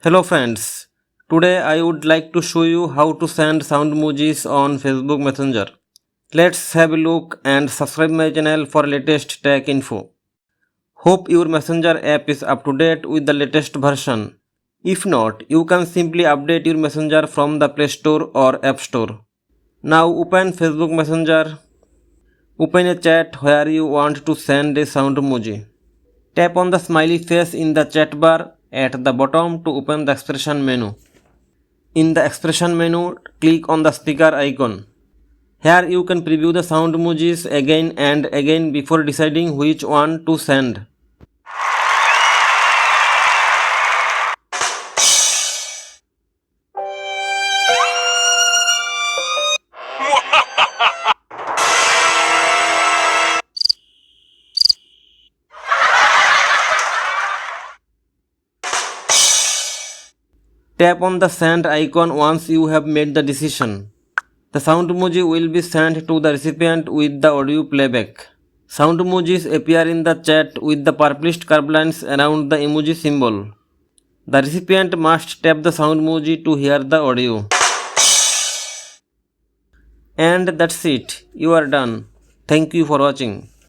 Hello friends, today I would like to show you how to send Soundmojis on Facebook Messenger. Let's have a look and subscribe my channel for latest tech info. Hope your Messenger app is up to date with the latest version. If not, you can simply update your Messenger from the Play Store or App Store. Now open Facebook Messenger. Open a chat where you want to send a Soundmoji. Tap on the smiley face in the chat bar at the bottom to open the expression menu. In the expression menu, click on the speaker icon. Here you can preview the Soundmojis again and again before deciding which one to send. Tap on the send icon once you have made the decision. The Soundmoji will be sent to the recipient with the audio playback. Soundmojis appear in the chat with the purplish curved lines around the emoji symbol. The recipient must tap the Soundmoji to hear the audio. And that's it. You are done. Thank you for watching.